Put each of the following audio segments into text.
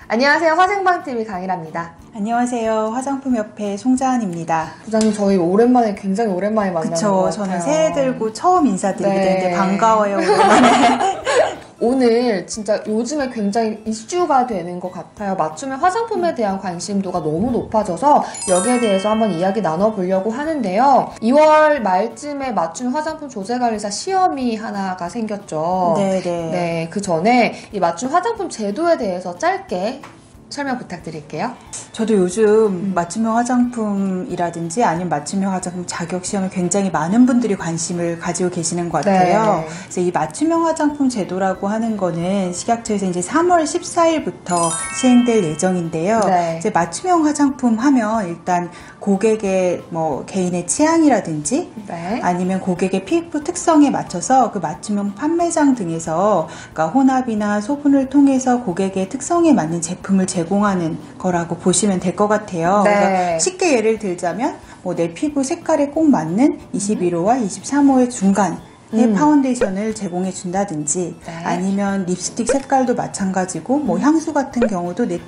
안녕하세요. 화생방TV 강일아입니다. 안녕하세요. 화장품협회 송자은입니다. 부장님, 저희 굉장히 오랜만에 만나는 것 같아요. 저는 새해 들고 처음 인사드리게 되는데 반가워요. 오랜만에. 오늘 진짜 요즘에 굉장히 이슈가 되는 것 같아요. 맞춤형 화장품에 대한 관심도가 너무 높아져서 여기에 대해서 한번 이야기 나눠보려고 하는데요. 2월 말쯤에 맞춤 화장품 조제관리사 시험이 하나가 생겼죠. 네네. 네, 그 전에 이 맞춤 화장품 제도에 대해서 짧게 설명 부탁드릴게요. 저도 요즘 맞춤형 화장품이라든지 아니면 맞춤형 화장품 자격시험에 굉장히 많은 분들이 관심을 가지고 계시는 것 같아요. 네. 그래서 이 맞춤형 화장품 제도라고 하는 거는 식약처에서 이제 3월 14일부터 시행될 예정인데요. 네. 이제 맞춤형 화장품 하면 일단 고객의 개인의 취향이라든지 네. 아니면 고객의 피부 특성에 맞춰서 그 맞춤형 판매장 등에서 그러니까 혼합이나 소분을 통해서 고객의 특성에 맞는 제품을 제공하는 거라고 보시면 될 것 같아요. 네. 그래서 쉽게 예를 들자면 내 피부 색깔에 꼭 맞는 21호와 23호의 중간의 파운데이션을 제공해 준다든지 네. 아니면 립스틱 색깔도 마찬가지고 향수 같은 경우도 내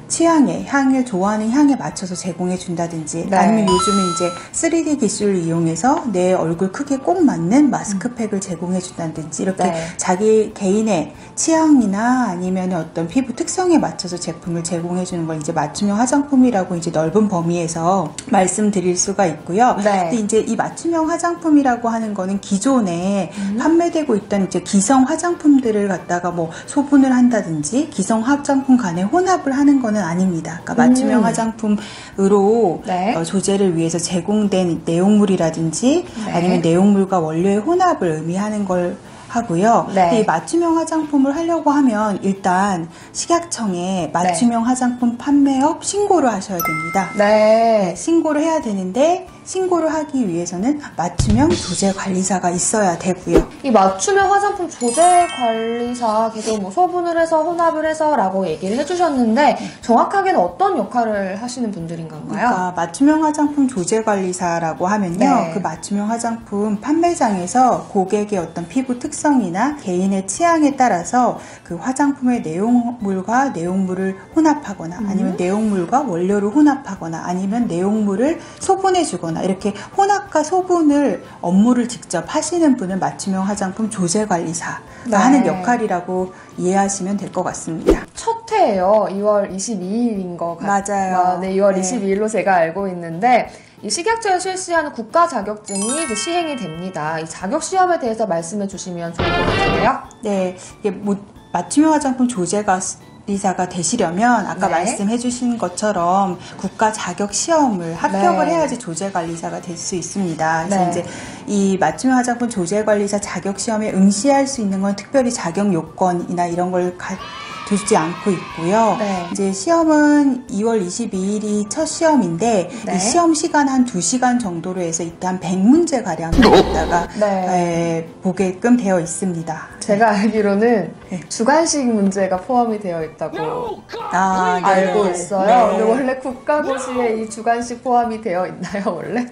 취향에 향을 좋아하는 향에 맞춰서 제공해 준다든지 네. 아니면 요즘은 이제 3D 기술을 이용해서 내 얼굴 크기에 꼭 맞는 마스크팩을 제공해 준다든지 이렇게 네. 자기 개인의 취향이나 아니면 어떤 피부 특성에 맞춰서 제품을 제공해 주는 걸 이제 맞춤형 화장품이라고 이제 넓은 범위에서 말씀드릴 수가 있고요. 네. 근데 이제 이 맞춤형 화장품이라고 하는 거는 기존에 판매되고 있던 이제 기성 화장품들을 갖다가 소분을 한다든지 기성 화장품 간에 혼합을 하는 거는 아닙니다. 그러니까 맞춤형 화장품으로 네. 조제를 위해서 제공된 내용물이라든지 네. 아니면 내용물과 원료의 혼합을 의미하는 걸 하고요. 네. 이 맞춤형 화장품을 하려고 하면 일단 식약청에 맞춤형 화장품 판매업 신고를 하셔야 됩니다. 네. 신고를 해야 되는데 신고를 하기 위해서는 맞춤형 조제관리사가 있어야 되고요. 이 맞춤형 화장품 조제관리사 계속 소분을 해서 혼합을 해서 라고 얘기를 해주셨는데 정확하게는 어떤 역할을 하시는 분들인 건가요? 그러니까 맞춤형 화장품 조제관리사라고 하면요. 네. 그 맞춤형 화장품 판매장에서 고객의 어떤 피부 특성이나 개인의 취향에 따라서 그 화장품의 내용물과 내용물을 혼합하거나 아니면 내용물과 원료를 혼합하거나 아니면 내용물을 소분해주거나 이렇게 혼합과 소분을 업무를 직접 하시는 분을 맞춤형 화장품 조제관리사가 네. 하는 역할이라고 이해하시면 될 것 같습니다. 첫 해예요. 2월 22일인 것 같아요. 맞아요. 네, 2월 네. 22일로 제가 알고 있는데 이 식약처에 실시하는 국가 자격증이 이제 시행이 됩니다. 이 자격 시험에 대해서 말씀해 주시면 좋을 것 같은데요. 네, 이게 맞춤형 화장품 조제관리사가 되시려면 아까 네. 말씀해 주신 것처럼 국가 자격 시험을 합격을 네. 해야지 조제관리사가 될 수 있습니다. 그래서 네. 이제 이 맞춤형 화장품 조제관리사 자격 시험에 응시할 수 있는 건 특별히 자격 요건이나 이런 걸 두지 않고 있고요. 네. 이제 시험은 2월 22일이 첫 시험인데 네. 이 시험 시간 한 2시간 정도로 해서 이때 한 100문제 가량을 갖다가 네. 보게끔 되어 있습니다. 제가 알기로는 네. 주관식 문제가 포함이 되어 있다고 네. 알고 있어요. 네. 근데 원래 국가고시에 이 주관식 포함이 되어 있나요, 원래?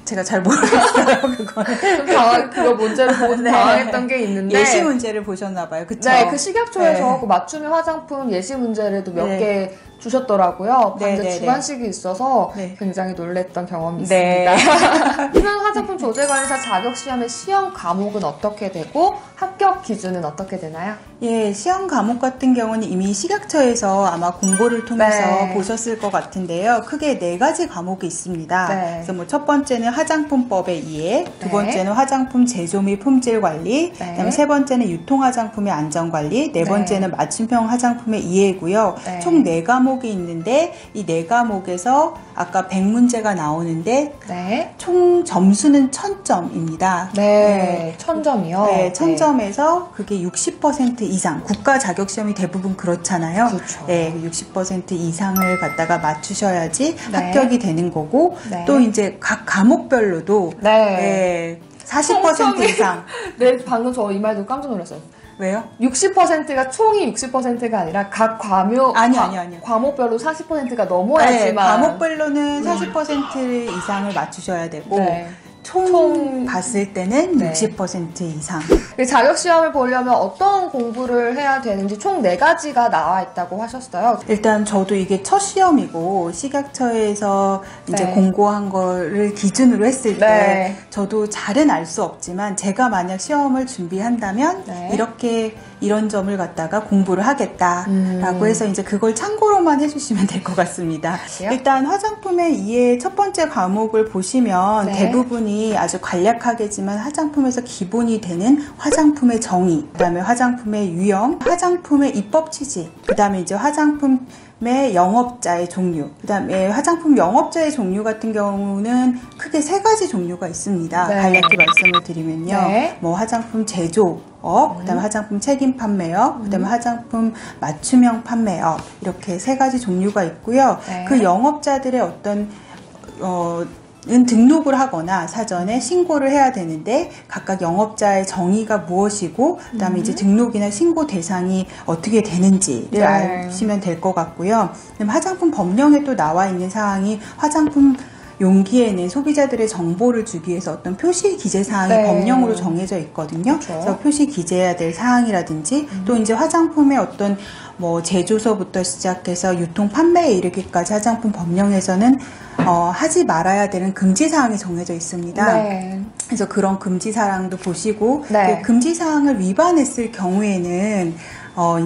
제가 잘 모르겠어요, 그거는. 그거 문제를 보고 당황했던 게 있는데. 예시 문제를 보셨나봐요, 그쵸? 네, 그 식약처에서 네. 그 맞춤형 화장품 예시 문제를도 몇 네. 개 주셨더라고요. 네, 근데 네, 주관식이 있어서 네. 굉장히 놀랬던 경험이 네. 있습니다. 맞춤형 화장품 조제관리사 자격시험의 시험 과목은 어떻게 되고 합격 기준은 어떻게 되나요? 예, 시험 과목 같은 경우는 이미 식약처에서 아마 공고를 통해서 네. 보셨을 것 같은데요. 크게 4가지 과목이 있습니다. 네. 그래서 첫 번째는 화장품법의 이해, 두 네. 번째는 화장품 제조 및 품질 관리, 네. 그다음에 세 번째는 유통 화장품의 안전 관리, 네 번째는 맞춤형 화장품의 이해고요. 네. 총 4과목이 있는데 이 4과목에서 아까 100문제가 나오는데 네. 총 점수는 1000점입니다. 네. 1000점이요? 네, 1000점에서 그게 60% 이상, 국가 자격시험이 대부분 그렇잖아요. 그렇죠. 네, 60% 이상을 갖다가 맞추셔야지 네. 합격이 되는 거고, 네. 또 이제 각 과목별로도, 네. 40% 이상. 네, 방금 저 이 말 듣고 깜짝 놀랐어요. 왜요? 60%가 총이 60%가 아니라 각 과목 아니요. 과목별로 40%가 넘어야지만 네, 과목별로는 40% 이상을 맞추셔야 되고 네. 총 봤을 때는 네. 60% 이상. 자격 시험을 보려면 어떤 공부를 해야 되는지 총 4가지가 나와 있다고 하셨어요. 일단 저도 이게 첫 시험이고 식약처에서 이제 네. 공고한 거를 기준으로 했을 때 네. 저도 잘은 알 수 없지만 제가 만약 시험을 준비한다면 네. 이렇게 이런 점을 갖다가 공부를 하겠다라고 해서 이제 그걸 참고로만 해주시면 될 것 같습니다. 그래요? 일단 화장품의 이해 첫 번째 과목을 보시면 네. 대부분이 아주 간략하겠지만 화장품에서 기본이 되는 화장품의 정의, 그다음에 화장품의 유형, 화장품의 입법 취지, 그다음에 이제 화장품의 영업자의 종류, 그다음에 화장품 영업자의 종류 같은 경우는 크게 3가지 종류가 있습니다. 네. 간략히 말씀을 드리면요. 네. 뭐 화장품 제조업, 그다음에 화장품 책임 판매업, 그다음에 화장품 맞춤형 판매업, 이렇게 3가지 종류가 있고요. 네. 그 영업자들의 어떤 은 등록을 하거나 사전에 신고를 해야 되는데 각각 영업자의 정의가 무엇이고 그다음에 이제 등록이나 신고 대상이 어떻게 되는지를 네. 아시면 될 것 같고요. 그다음에 화장품 법령에 또 나와 있는 사항이 화장품 용기에는 소비자들의 정보를 주기 위해서 어떤 표시 기재 사항이 네. 법령으로 정해져 있거든요. 그렇죠. 그래서 표시 기재해야 될 사항이라든지 또 이제 화장품의 어떤 뭐 제조서부터 시작해서 유통 판매에 이르기까지 화장품 법령에서는 하지 말아야 되는 금지 사항이 정해져 있습니다. 네. 그래서 그런 금지 사항도 보시고 네. 그 금지 사항을 위반했을 경우에는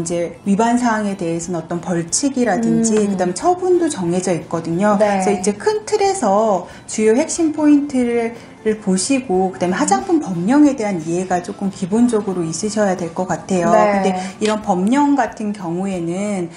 이제 위반 사항에 대해서는 어떤 벌칙이라든지 그다음에 처분도 정해져 있거든요. 네. 그래서 이제 큰 틀에서 주요 핵심 포인트를 보시고 그다음에 화장품 법령에 대한 이해가 조금 기본적으로 있으셔야 될 것 같아요. 네. 근데 이런 법령 같은 경우에는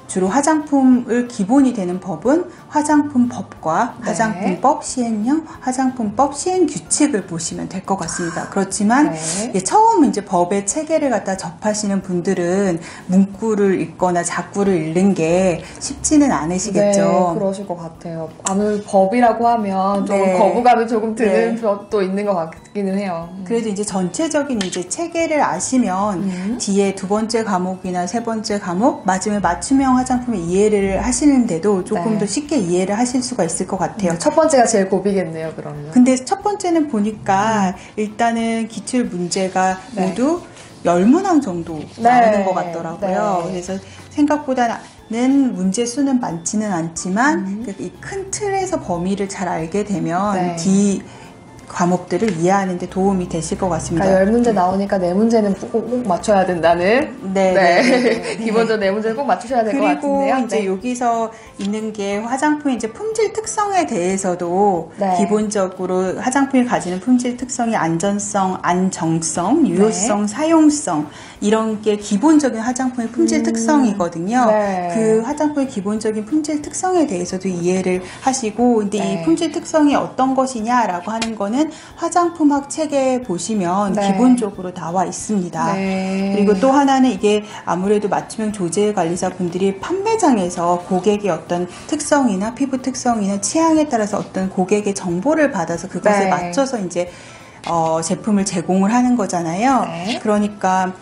주로 화장품을 기본이 되는 법은 화장품법과 네. 화장품법 시행령, 화장품법 시행규칙을 보시면 될 것 같습니다. 그렇지만 네. 처음 이제 법의 체계를 갖다 접하시는 분들은 문구를 읽거나 작구를 읽는 게 쉽지는 않으시겠죠. 네, 그러실 것 같아요. 아무래도 법이라고 하면 조금 네. 거부감이 조금 드는 네. 것도 있는 것 같기는 해요. 그래도 이제 전체적인 이제 체계를 아시면 뒤에 2번째 과목이나 3번째 과목, 마지막에 맞춤형 화장품의 이해를 하시는데도 조금 네. 더 쉽게 이해를 하실 수가 있을 것 같아요. 첫 번째가 제일 고비겠네요, 그러면. 근데 첫 번째는 보니까 일단은 기출 문제가 네. 모두 10문항 정도 네. 나오는 것 같더라고요. 네. 그래서 생각보다는 문제 수는 많지는 않지만 이 큰 틀에서 범위를 잘 알게 되면 네. 뒤 과목들을 이해하는 데 도움이 되실 것 같습니다. 그러니까 10문제 나오니까 4문제는 꼭 맞춰야 된다는. 네. 기본적으로 4문제는 꼭 맞추셔야 될 것 그리고 같은데요. 이제 네. 여기서 있는 게 화장품의 이제 품질 특성에 대해서도 네. 기본적으로 화장품이 가지는 품질 특성이 안전성, 안정성, 유효성, 사용성 이런 게 기본적인 화장품의 품질 특성이거든요. 네. 그 화장품의 기본적인 품질 특성에 대해서도 이해를 하시고 근데 네. 이 품질 특성이 어떤 것이냐라고 하는 거는 화장품학 책에 보시면 네. 기본적으로 나와 있습니다. 네. 그리고 또 하나는 이게 아무래도 맞춤형 조제 관리사분들이 판매장에서 고객의 어떤 특성이나 피부 특성이나 취향에 따라서 어떤 고객의 정보를 받아서 그것에 네. 맞춰서 이제 제품을 제공을 하는 거잖아요. 네. 그러니까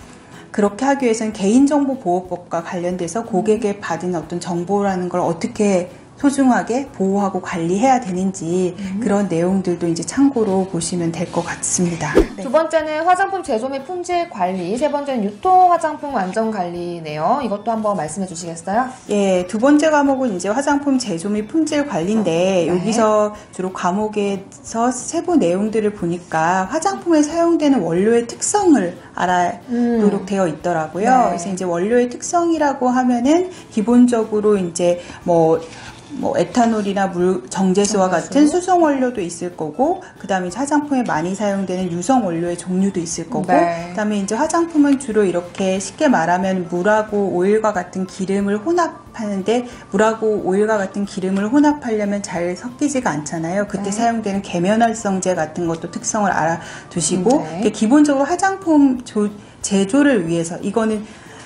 그렇게 하기 위해서는 개인정보보호법과 관련돼서 고객의 받은 어떤 정보라는 걸 어떻게 소중하게 보호하고 관리해야 되는지 그런 내용들도 이제 참고로 보시면 될 것 같습니다. 네. 두 번째는 화장품 제조 및 품질 관리, 세 번째는 유통 화장품 안전 관리네요. 이것도 한번 말씀해 주시겠어요? 예, 두 번째 과목은 이제 화장품 제조 및 품질 관리인데 네. 여기서 주로 과목에서 세부 내용들을 보니까 화장품에 사용되는 원료의 특성을 알아도록 되어 있더라고요. 네. 그래서 이제 원료의 특성이라고 하면은 기본적으로 이제 뭐 에탄올이나 정제수와 같은 수성 원료도 있을 거고, 그 다음에 화장품에 많이 사용되는 유성 원료의 종류도 있을 거고, 네. 그 다음에 이제 화장품은 주로 이렇게 쉽게 말하면 물하고 오일과 같은 기름을 혼합하는데, 물하고 오일과 같은 기름을 혼합하려면 잘 섞이지가 않잖아요. 그때 네. 사용되는 계면활성제 같은 것도 특성을 알아두시고, 네. 기본적으로 화장품 제조를 위해서, 이거는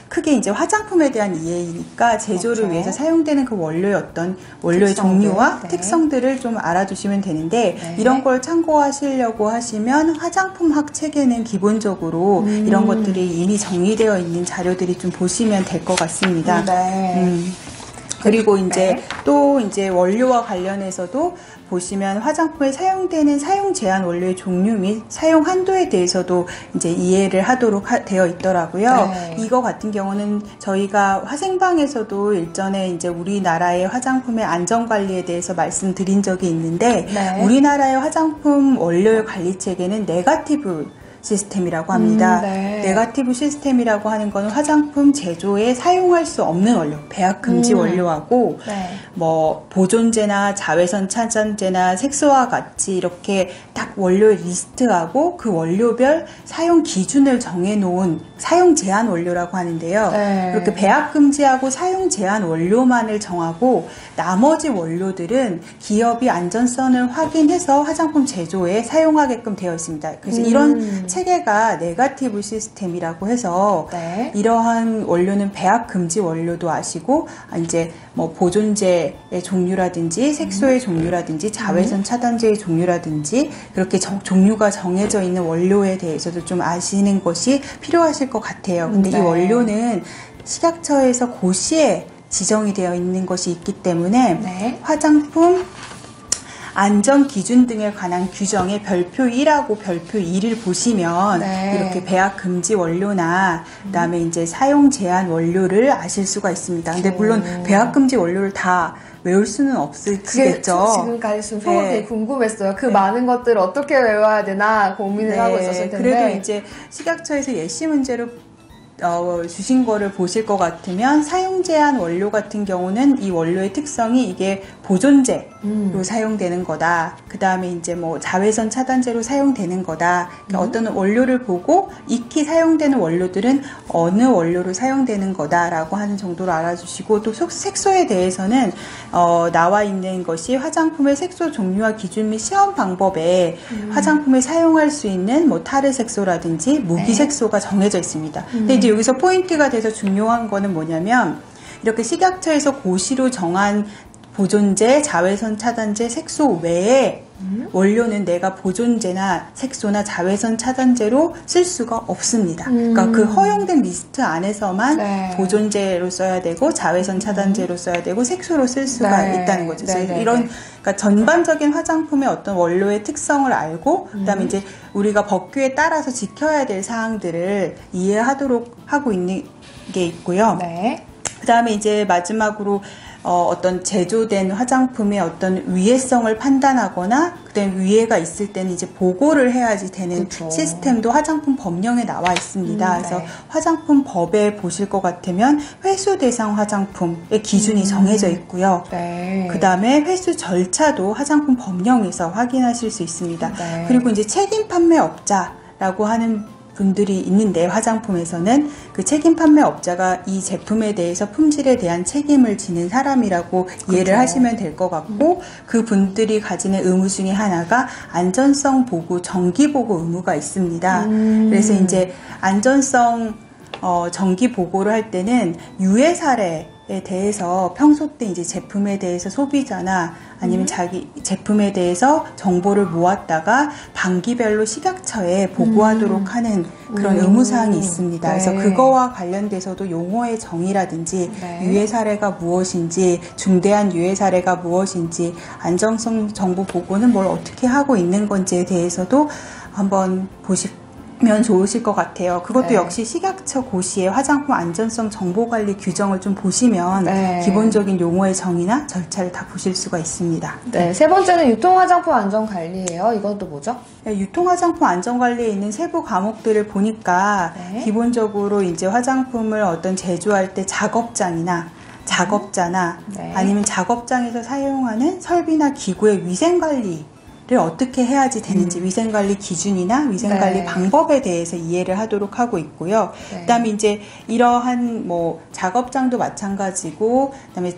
크게 이제 화장품에 대한 이해이니까 제조를 그렇죠. 위해서 사용되는 그 원료의 어떤 원료의 특성들, 종류와 네. 특성들을 좀 알아두시면 되는데 네. 이런 걸 참고하시려고 하시면 화장품학 책에는 기본적으로 이런 것들이 이미 정리되어 있는 자료들이 좀 보시면 될 것 같습니다. 네. 그리고 이제 또 이제 원료와 관련해서도 보시면 화장품에 사용되는 사용 제한 원료의 종류 및 사용 한도에 대해서도 이제 이해를 하도록 되어 있더라고요. 네. 이거 같은 경우는 저희가 화생방에서도 일전에 이제 우리나라의 화장품의 안전 관리에 대해서 말씀드린 적이 있는데 네. 우리나라의 화장품 원료 관리 체계는 네거티브 시스템이라고 합니다. 네. 네거티브 시스템이라고 하는 것은 화장품 제조에 사용할 수 없는 원료, 배합 금지 원료하고 네. 뭐 보존제나 자외선 차단제나 색소와 같이 이렇게 딱 원료의 리스트하고 그 원료별 사용 기준을 정해놓은 사용 제한 원료라고 하는데요. 네. 이렇게 배합 금지하고 사용 제한 원료만을 정하고 나머지 원료들은 기업이 안전성을 확인해서 화장품 제조에 사용하게끔 되어 있습니다. 그래서 이런 체계가 네거티브 시스템이라고 해서 네. 이러한 원료는 배합 금지 원료도 아시고 이제 뭐 보존제의 종류라든지 색소의 종류라든지 자외선 차단제의 종류라든지 그렇게 종류가 정해져 있는 원료에 대해서도 좀 아시는 것이 필요하실 것 같아요. 근데 네. 이 원료는 식약처에서 고시에 지정이 되어 있는 것이 있기 때문에 네. 화장품 안전 기준 등에 관한 규정의 별표 1하고 별표 2를 보시면 네. 이렇게 배합 금지 원료나 그다음에 이제 사용 제한 원료를 아실 수가 있습니다. 근데 물론 배합 금지 원료를 다 외울 수는 없으시겠죠. 지금까지 좀 속으로 네. 되게 궁금했어요. 그 많은 것들을 어떻게 외워야 되나 고민을 하고 있었을 텐데. 그래도 이제 식약처에서 예시 문제로 주신 거를 보실 것 같으면 사용 제한 원료 같은 경우는 이 원료의 특성이 이게 보존제로 사용되는 거다. 그 다음에 이제 뭐 자외선 차단제로 사용되는 거다. 그러니까 어떤 원료를 보고 익히 사용되는 원료들은 어느 원료로 사용되는 거다라고 하는 정도로 알아주시고 또 색소에 대해서는 나와 있는 것이 화장품의 색소 종류와 기준 및 시험 방법에 화장품에 사용할 수 있는 뭐 타르 색소라든지 무기 색소가 정해져 있습니다. 근데 이제 여기서 포인트가 돼서 중요한 거는 뭐냐면 이렇게 식약처에서 고시로 정한 보존제, 자외선 차단제, 색소 외에 원료는 내가 보존제나 색소나 자외선 차단제로 쓸 수가 없습니다. 그러니까 그 허용된 리스트 안에서만 네. 보존제로 써야 되고 자외선 차단제로 써야 되고 색소로 쓸 수가 네. 있다는 거죠. 네. 그래서 이런 그러니까 전반적인 화장품의 어떤 원료의 특성을 알고 그다음에 이제 우리가 법규에 따라서 지켜야 될 사항들을 이해하도록 하고 있는 게 있고요. 네. 그다음에 이제 마지막으로 어떤 제조된 화장품의 어떤 위해성을 판단하거나 그다음에 위해가 있을 때는 이제 보고를 해야지 되는 그쵸. 시스템도 화장품 법령에 나와 있습니다. 그래서 네. 화장품 법에 보실 것 같으면 회수 대상 화장품의 기준이 정해져 있고요. 네. 그다음에 회수 절차도 화장품 법령에서 확인하실 수 있습니다. 네. 그리고 이제 책임 판매업자라고 하는 분들이 있는데 화장품에서는 그 책임 판매업자가 이 제품에 대해서 품질에 대한 책임을 지는 사람이라고 이해를 하시면 될 것 같고 그 분들이 가지는 의무 중에 하나가 안전성 보고 정기 보고 의무가 있습니다. 그래서 이제 안전성 정기 보고를 할 때는 유해 사례에 대해서 평소 때 이제 제품에 대해서 소비자나 아니면 자기 제품에 대해서 정보를 모았다가 반기별로 식약처에 보고하도록 하는 그런 의무사항이 있습니다. 네. 그래서 그거와 관련돼서도 용어의 정의라든지 네. 유해 사례가 무엇인지 중대한 유해 사례가 무엇인지 안정성 정보 보고는 뭘 어떻게 하고 있는 건지에 대해서도 한번 보시면 좋으실 것 같아요. 그것도 네. 역시 식약처 고시의 화장품 안전성 정보관리 규정을 좀 보시면 네. 기본적인 용어의 정의나 절차를 다 보실 수가 있습니다. 네, 세 번째는 유통화장품 안전관리예요. 이건 또 뭐죠? 네, 유통화장품 안전관리에 있는 세부 과목들을 보니까 네. 기본적으로 이제 화장품을 어떤 제조할 때 작업장이나 작업자나 네. 아니면 작업장에서 사용하는 설비나 기구의 위생관리 를 어떻게 해야지 되는지 위생관리 기준이나 위생관리 네. 방법에 대해서 이해를 하도록 하고 있고요. 네. 그다음에 이제 이러한 뭐 작업장도 마찬가지고 그다음에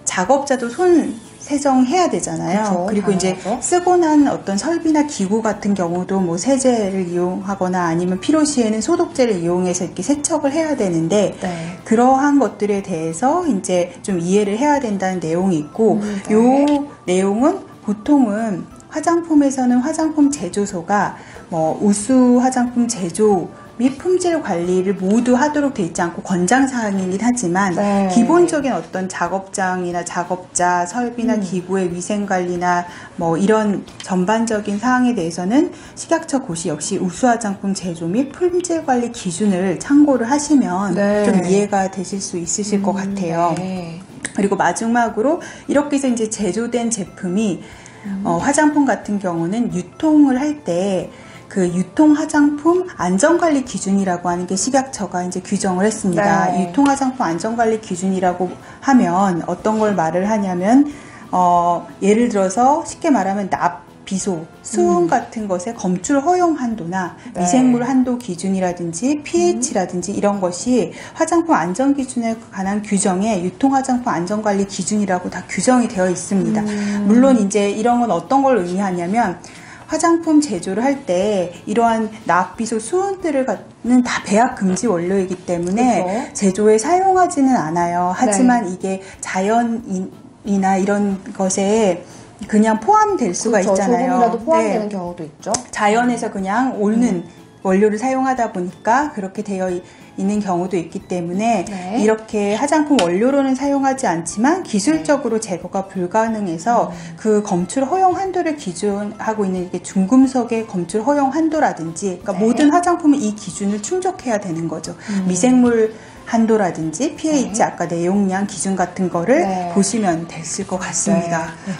작업자도 손 세정해야 되잖아요. 그쵸, 그리고 이제 당연하죠. 쓰고 난 어떤 설비나 기구 같은 경우도 뭐 세제를 이용하거나 아니면 필요시에는 소독제를 이용해서 이렇게 세척을 해야 되는데 네. 그러한 것들에 대해서 이제 좀 이해를 해야 된다는 내용이 있고 네. 요 내용은 보통은 화장품에서는 화장품 제조소가 뭐 우수 화장품 제조를 및 품질 관리를 모두 하도록 돼 있지 않고 권장사항이긴 하지만 네. 기본적인 어떤 작업장이나 작업자, 설비나 기구의 위생관리나 뭐 이런 전반적인 사항에 대해서는 식약처 고시 역시 우수화장품 제조 및 품질관리 기준을 참고를 하시면 네. 좀 이해가 되실 수 있으실 것 같아요. 네. 그리고 마지막으로 이렇게 해서 이제 제조된 제품이 화장품 같은 경우는 유통을 할 때 그 유통 화장품 안전관리 기준이라고 하는 게 식약처가 이제 규정을 했습니다. 네. 유통 화장품 안전관리 기준이라고 하면 어떤 걸 말을 하냐면 예를 들어서 쉽게 말하면 납, 비소, 수은 같은 것의 검출 허용 한도나 네. 미생물 한도 기준이라든지 pH라든지 이런 것이 화장품 안전 기준에 관한 규정에 유통 화장품 안전관리 기준이라고 다 규정이 되어 있습니다. 물론 이제 이런 건 어떤 걸 의미하냐면 화장품 제조를 할 때 이러한 납, 비소, 수은들은 다 배합 금지 원료이기 때문에 그렇죠. 제조에 사용하지는 않아요. 하지만 이게 자연이나 이런 것에 그냥 포함될 수가 그렇죠. 있잖아요. 조금이라도 포함되는 네. 경우도 있죠. 자연에서 그냥 옳는 원료를 사용하다 보니까 그렇게 되어 있는 경우도 있기 때문에 네. 이렇게 화장품 원료로는 사용하지 않지만 기술적으로 제거가 불가능해서 그 검출 허용 한도를 기준하고 있는 이게 중금속의 검출 허용 한도라든지 그러니까 네. 모든 화장품은 이 기준을 충족해야 되는 거죠. 미생물 한도라든지 pH 네. 아까 내용량 기준 같은 거를 네. 보시면 됐을 것 같습니다. 네.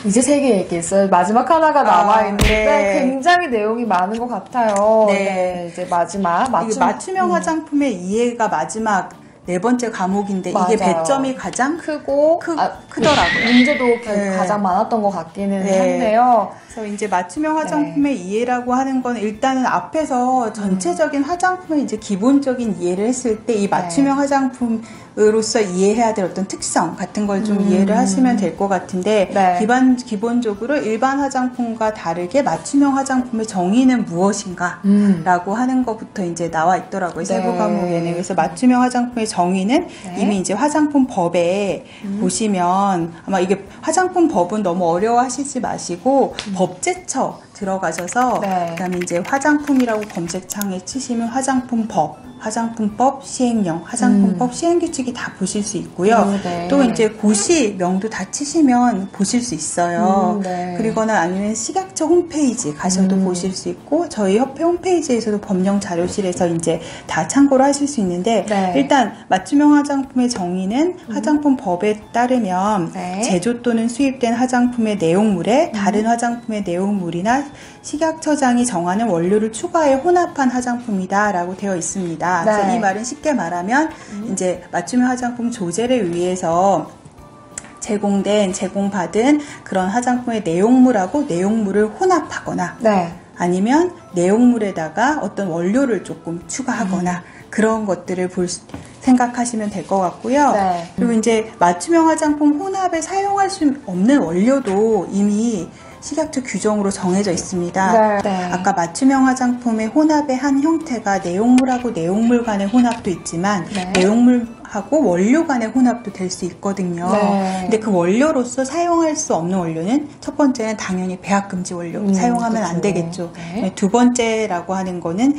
이제 3개 얘기했어요. 마지막 하나가 남아있는데 네. 굉장히 내용이 많은 것 같아요. 네. 이제 마지막 이게 맞춤형 화장품의 이해가 마지막 4번째 과목인데 맞아요. 이게 배점이 가장 크고 크더라고요. 문제도 네. 가장 많았던 것 같기는 네. 한데요. 그래서 이제 맞춤형 화장품의 이해라고 하는 건 일단은 앞에서 전체적인 화장품의 이제 기본적인 이해를 했을 때 이 맞춤형 화장품으로서 이해해야 될 어떤 특성 같은 걸 좀 이해를 하시면 될 것 같은데 네. 기본적으로 일반 화장품과 다르게 맞춤형 화장품의 정의는 무엇인가 라고 하는 것부터 이제 나와 있더라고요. 세부 과목에는. 그래서 맞춤형 화장품의 정의는 이미 이제 화장품 법에 보시면 아마 이게 화장품 법은 너무 어려워하시지 마시고 법제처 들어가셔서 그다음에 이제 화장품이라고 검색창에 치시면 화장품법 시행령, 화장품법 시행규칙이 다 보실 수 있고요. 네. 또 이제 고시명도 다 치시면 보실 수 있어요. 네. 그리거나 아니면 식약처 홈페이지 가셔도 보실 수 있고 저희 협회 홈페이지에서도 법령 자료실에서 이제 다 참고를 하실 수 있는데 일단 맞춤형 화장품의 정의는 화장품법에 따르면 제조 또는 수입된 화장품의 내용물에 다른 화장품의 내용물이나 식약처장이 정하는 원료를 추가해 혼합한 화장품이다라고 되어 있습니다. 그래서 이 말은 쉽게 말하면 이제 맞춤형 화장품 조제를 위해서 제공받은 그런 화장품의 내용물하고 내용물을 혼합하거나 아니면 내용물에다가 어떤 원료를 조금 추가하거나 그런 것들을 생각하시면 될 것 같고요. 그리고 이제 맞춤형 화장품 혼합에 사용할 수 없는 원료도 이미 식약처 규정으로 정해져 있습니다. 아까 맞춤형 화장품의 혼합의 한 형태가 내용물하고 내용물 간의 혼합도 있지만 내용물하고 원료 간의 혼합도 될 수 있거든요. 근데 그 원료로서 사용할 수 없는 원료는 첫 번째는 당연히 배합금지 원료 사용하면 안 되겠죠. 두 번째라고 하는 거는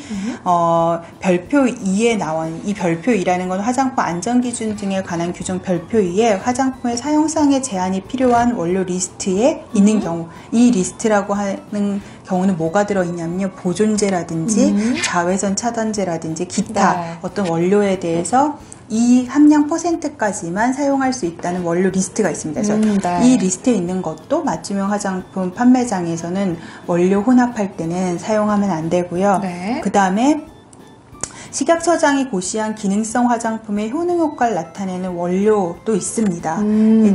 별표 2에 나온 이 별표 2라는 건 화장품 안전기준 등에 관한 규정 별표 2에 화장품의 사용상의 제한이 필요한 원료 리스트에 있는 경우 이 리스트라고 하는 경우는 뭐가 들어있냐면요. 보존제라든지 자외선 차단제라든지 기타 어떤 원료에 대해서 이 함량 %까지만 사용할 수 있다는 원료 리스트가 있습니다. 그래서 이 리스트에 있는 것도 맞춤형 화장품 판매장에서는 원료 혼합할 때는 사용하면 안 되고요. 그 다음에 식약처장이 고시한 기능성 화장품의 효능 효과를 나타내는 원료도 있습니다.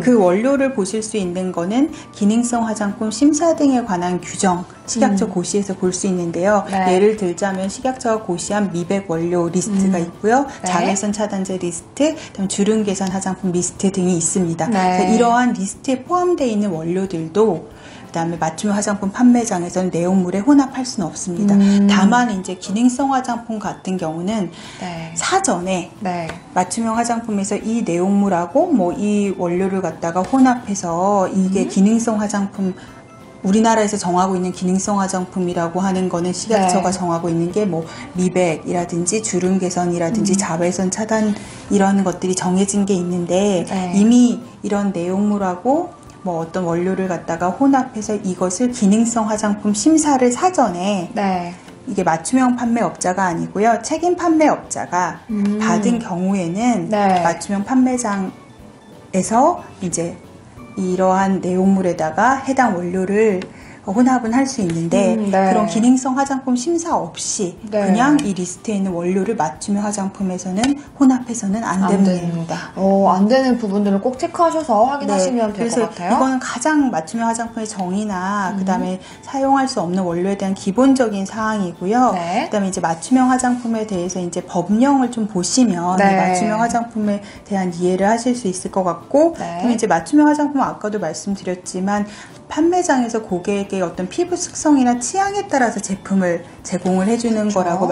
그 원료를 보실 수 있는 거는 기능성 화장품 심사 등에 관한 규정, 식약처 고시에서 볼 수 있는데요. 예를 들자면 식약처가 고시한 미백 원료 리스트가 있고요. 자외선 차단제 리스트, 그다음 주름 개선 화장품 리스트 등이 있습니다. 그래서 이러한 리스트에 포함되어 있는 원료들도 그다음에 맞춤형 화장품 판매장에서는 내용물에 혼합할 수는 없습니다. 다만 이제 기능성 화장품 같은 경우는 사전에 맞춤형 화장품에서 이 내용물하고 뭐 이 원료를 갖다가 혼합해서 이게 기능성 화장품 우리나라에서 정하고 있는 기능성 화장품이라고 하는 거는 식약처가 네. 정하고 있는 게 뭐 미백이라든지 주름 개선이라든지 자외선 차단 이런 것들이 정해진 게 있는데 네. 이미 이런 내용물하고 뭐 어떤 원료를 갖다가 혼합해서 이것을 기능성 화장품 심사를 사전에 네. 이게 맞춤형 판매업자가 아니고요. 책임 판매업자가 받은 경우에는 네. 맞춤형 판매장에서 이제 이러한 내용물에다가 해당 원료를 혼합은 할 수 있는데 네. 그런 기능성 화장품 심사 없이 네. 그냥 이 리스트에 있는 원료를 맞춤형 화장품에서는 혼합해서는 안 됩니다. 안 되는 부분들은 꼭 체크하셔서 확인하시면 될 것 그래서 같아요. 이거는 가장 맞춤형 화장품의 정의나 그다음에 사용할 수 없는 원료에 대한 기본적인 사항이고요. 네. 그다음에 이제 맞춤형 화장품에 대해서 이제 법령을 좀 보시면 네. 맞춤형 화장품에 대한 이해를 하실 수 있을 것 같고, 네. 그다음에 이제 맞춤형 화장품 아까도 말씀드렸지만 판매장에서 고객에게 어떤 피부 특성이나 취향에 따라서 제품을 제공을 해주는 그렇죠. 거라고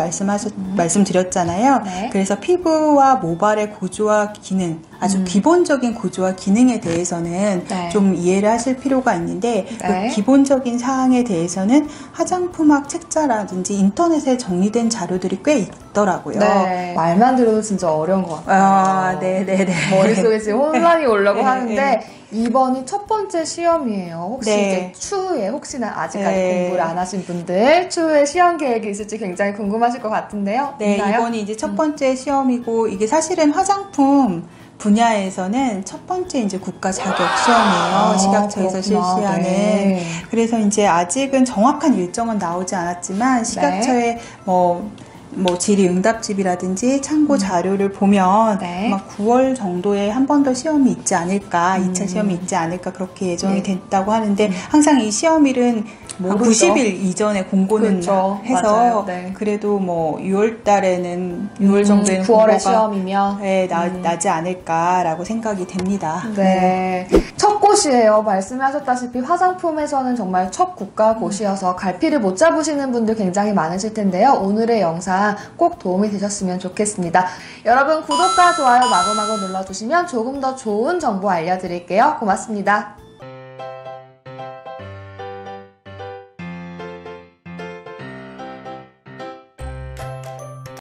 말씀드렸잖아요. 네. 그래서 피부와 모발의 구조와 기능, 아주 기본적인 구조와 기능에 대해서는 네. 좀 이해를 하실 필요가 있는데 네. 그 기본적인 사항에 대해서는 화장품학 책자라든지 인터넷에 정리된 자료들이 꽤 있더라고요. 네. 말만 들어도 진짜 어려운 것 같아요. 아, 네네네. 머릿속에 지금 혼란이 오려고 네, 하는데 네. 이번이 첫 번째 시험이에요. 혹시 네. 이제 추후에 혹시나 아직까지 네. 공부를 안 하신 분들 추후에 시험 계획이 있을지 굉장히 궁금하실 것 같은데요. 네, 있나요? 이번이 이제 첫 번째 시험이고 이게 사실은 화장품 분야에서는 첫 번째 이제 국가 자격 시험이에요. 식약처에서 그렇구나. 실시하는. 네. 그래서 이제 아직은 정확한 일정은 나오지 않았지만 식약처의 뭐 질의응답집이라든지 참고 자료를 보면 네. 아마 9월 정도에 한 번 더 시험이 있지 않을까, 2차 시험이 있지 않을까 그렇게 예정이 네. 됐다고 하는데 항상 이 시험일은 한 모르죠. 90일 이전에 공고는 그렇죠. 해서 맞아요. 네. 그래도 뭐 6월 달에는 6월 정도에는 9월에 공고가 시험이면 네, 나지 않을까라고 생각이 됩니다. 네. 첫 곳이에요. 말씀하셨다시피 화장품에서는 정말 첫 국가 곳이어서 갈피를 못 잡으시는 분들 굉장히 많으실 텐데요. 오늘의 영상 꼭 도움이 되셨으면 좋겠습니다. 여러분 구독과 좋아요 마구마구 눌러주시면 조금 더 좋은 정보 알려드릴게요. 고맙습니다.